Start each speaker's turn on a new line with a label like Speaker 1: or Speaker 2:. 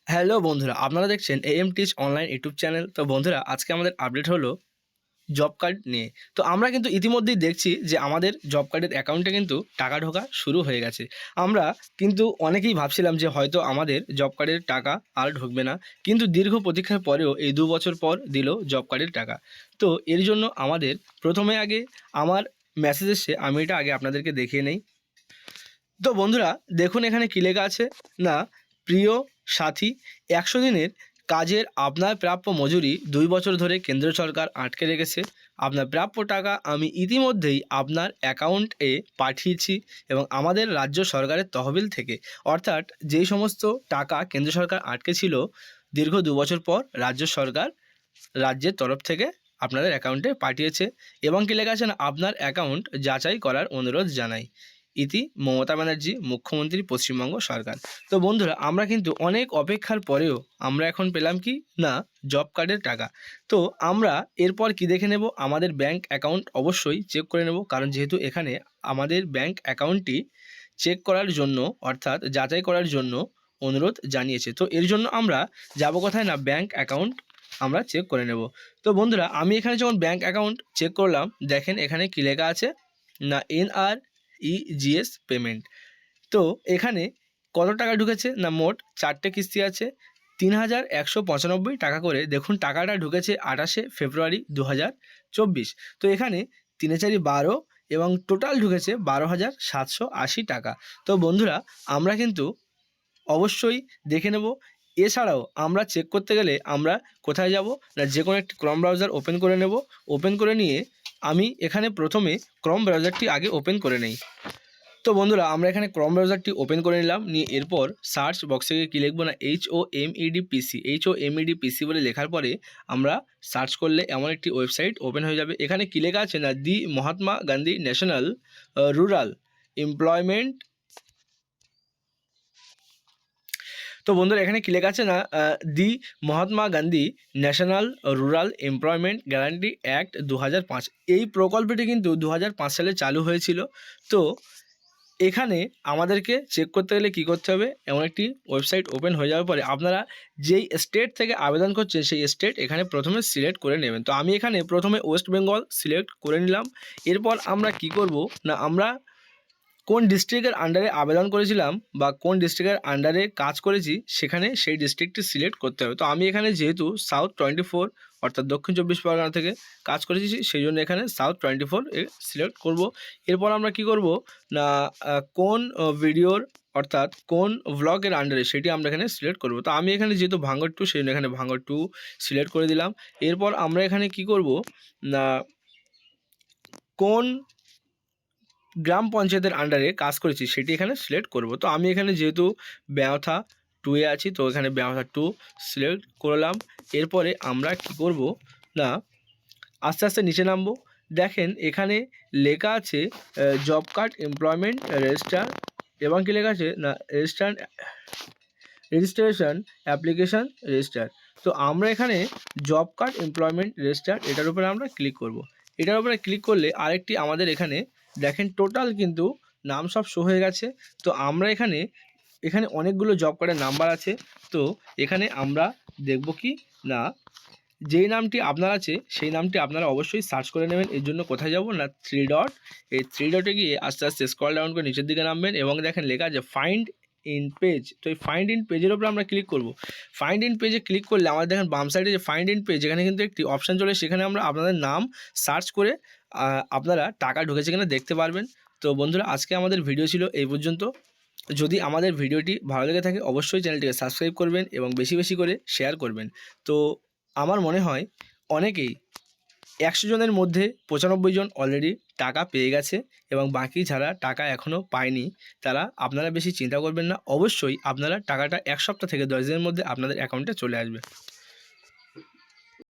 Speaker 1: Hello বন্ধুরা, আপনারা দেখছেন am teach online YouTube channel. তো বন্ধুরা, আজকে আমাদের আপডেট হলো জব কার্ড নিয়ে। তো আমরা কিন্তু ইতিমধ্যেই দেখছি যে আমাদের জব কার্ডের অ্যাকাউন্টে কিন্তু টাকা ঢোকা শুরু হয়ে গেছে। আমরা কিন্তু অনেকেই ভাবছিলাম যে হয়তো আমাদের জব কার্ডের টাকা আর ঢুকবে না, কিন্তু দীর্ঘ প্রতীক্ষার পরেও এই ২ বছর পর দিল জব কার্ডের টাকা। তো এর জন্য আমাদের প্রথমে আগে আমার মেসেজ এসছে, আমি এটা আগে আপনাদেরকে দেখিয়ে নেই। তো বন্ধুরা দেখুন, এখানে কী লেখা আছে না, প্রিয় সাথী, ১০০ দিনের কাজের আপনার প্রাপ্য মজুরি ২ বছর ধরে কেন্দ্র সরকার আটকে রেখেছে। আপনার প্রাপ্য টাকা আমি ইতিমধ্যেই আপনার অ্যাকাউন্টে পাঠিয়েছি এবং আমাদের রাজ্য সরকারের তহবিল থেকে, অর্থাৎ যেই সমস্ত টাকা কেন্দ্র সরকার আটকে ছিল দীর্ঘ ২ বছর পর রাজ্য সরকার রাজ্যের তরফ থেকে আপনাদের অ্যাকাউন্টে পাঠিয়েছে। এবং কী লেখা আছে না, আপনার অ্যাকাউন্ট যাচাই করার অনুরোধ জানাই, ইতি মমতা ব্যানার্জি, মুখ্যমন্ত্রী, পশ্চিমবঙ্গ সরকার। তো বন্ধুরা, আমরা কিন্তু অনেক অপেক্ষার পরেও আমরা এখন পেলাম কি না, জব কার্ডের টাকা। তো আমরা এরপর কি দেখে নেব, আমাদের ব্যাংক অ্যাকাউন্ট অবশ্যই চেক করে নেব, কারণ যেহেতু এখানে আমাদের ব্যাংক অ্যাকাউন্টটি চেক করার জন্য, অর্থাৎ যাচাই করার জন্য অনুরোধ জানিয়েছে। তো এর জন্য আমরা যাব কোথায় না, ব্যাংক অ্যাকাউন্ট আমরা চেক করে নেব। তো বন্ধুরা, আমি এখানে যখন ব্যাংক অ্যাকাউন্ট চেক করলাম, দেখেন এখানে কী লেখা আছে না, NREGS পেমেন্ট। তো এখানে কত টাকা ঢুকেছে না, মোট 4টে কিস্তি আছে, ৩,১৯৫ টাকা করে। দেখুন টাকাটা ঢুকেছে ২৮শে ফেব্রুয়ারি ২০২৪। তো এখানে ৩-৪-১২ এবং টোটাল ঢুকেছে ১২,৭৮০ টাকা। তো বন্ধুরা, আমরা কিন্তু অবশ্যই দেখে নেব। এছাড়াও আমরা চেক করতে গেলে আমরা কোথায় যাব না, যে কোনো একটি ক্রম ব্রাউজার ওপেন করে নেব। ওপেন করে নিয়ে আমি এখানে প্রথমে ক্রম ব্রাউজারটি আগে ওপেন করে নেই। তো বন্ধুরা, আমরা এখানে ক্রম ব্রাউজারটি ওপেন করে নিলাম, নিয়ে এরপর সার্চ বক্সে গিয়ে কী লিখব না, HOMEDPC বলে লেখার পরে আমরা সার্চ করলে এমন একটি ওয়েবসাইট ওপেন হয়ে যাবে। এখানে কী লেখা আছে না, the Mahatma Gandhi National Rural Employment. তো বন্ধুরা, এখানে কী লেখা আছে না, the Mahatma Gandhi National Rural Employment Guarantee Act ২০০৫। এই প্রকল্পটি কিন্তু ২০০৫ সালে চালু হয়েছিল। তো এখানে আমাদেরকে চেক করতে গেলে কী করতে হবে, এমন একটি ওয়েবসাইট ওপেন হয়ে যাওয়ার পরে আপনারা যেই স্টেট থেকে আবেদন করছেন সেই স্টেট এখানে প্রথমে সিলেক্ট করে নেবেন। তো আমি এখানে প্রথমে ওয়েস্ট বেঙ্গল সিলেক্ট করে নিলাম। এরপর আমরা কি করব না, আমরা কোন ডিস্ট্রিক্টের আন্ডারে আবেদন করেছিলাম বা কোন ডিস্ট্রিক্টের আন্ডারে কাজ করেছি সেখানে সেই ডিস্ট্রিক্টটি সিলেক্ট করতে হবে। তো আমি এখানে যেহেতু সাউথ 24 অর্থাৎ দক্ষিণ 24 পরগনা থেকে কাজ করেছি, সেই জন্য এখানে সাউথ 24 এ সিলেক্ট করব। এরপর আমরা কি করব না, কোন ভিডিওর অর্থাৎ কোন ভ্লগের আন্ডারে সেটি আমরা এখানে সিলেক্ট করব। তো আমি এখানে যেহেতু ভাঙড় 2, সেই জন্য এখানে ভাঙড় 2 সিলেক্ট করে দিলাম। এরপর আমরা এখানে কি করব না, কোন গ্রাম পঞ্চায়েতের আন্ডারে কাজ করেছি সেটি এখানে সিলেক্ট করব। তো আমি এখানে যেহেতু ব্যাওথা 2 এ আছি, তো এখানে ব্যাওথা 2 সিলেক্ট করলাম। এরপরে আমরা কি করব না, আস্তে আস্তে নিচে নামবো। দেখেন এখানে লেখা আছে জব কার্ড এমপ্লয়মেন্ট রেজিস্টার, এবং কি লেখা আছে না, রেজিস্ট্রেশন অ্যাপ্লিকেশান রেজিস্টার। তো আমরা এখানে জব কার্ড এমপ্লয়মেন্ট রেজিস্টার এটার উপরে আমরা ক্লিক করব। এটার উপরে ক্লিক করলে আরেকটি আমাদের এখানে দেখেন টোটাল কিন্তু নাম সব শো হয়ে গেছে। তো আমরা এখানে অনেকগুলো জব কার্ডের নাম্বার আছে। তো এখানে আমরা দেখব কি না, যেই নামটি আপনার আছে সেই নামটি আপনারা অবশ্যই সার্চ করে নেবেন। এর জন্য কোথায় যাব না, 3 ডট, এই 3 ডটে গিয়ে আস্তে আস্তে স্ক্রল ডাউন করে নিচের দিকে নামবেন এবং দেখেন লেখা আছে ফাইন্ড ইন পেজ। তো এই ফাইন্ড ইন পেজের উপরে আমরা ক্লিক করব। ফাইন্ড ইন পেজে ক্লিক করলে আমাদের দেখেন বাম সাইডে যে ফাইন্ড ইন পেজ, এখানে কিন্তু একটি অপশান চলে, সেখানে আমরা আপনাদের নাম সার্চ করে আপনারা টাকা ঢুকেছে কিনা দেখতে পারবেন। তো বন্ধুরা, আজকে আমাদের ভিডিও ছিল এই পর্যন্ত। যদি আমাদের ভিডিওটি ভালো লেগে থাকে অবশ্যই চ্যানেলটিকে সাবস্ক্রাইব করবেন এবং বেশি বেশি করে শেয়ার করবেন। তো আমার মনে হয় অনেকেই ১০০ জনের মধ্যে ৯৫ জন অলরেডি টাকা পেয়ে গেছে এবং বাকি যারা টাকা এখনও পায়নি তারা, আপনারা বেশি চিন্তা করবেন না, অবশ্যই আপনারা টাকাটা ১ সপ্তাহ থেকে ১০ দিনের মধ্যে আপনাদের অ্যাকাউন্টে চলে আসবে।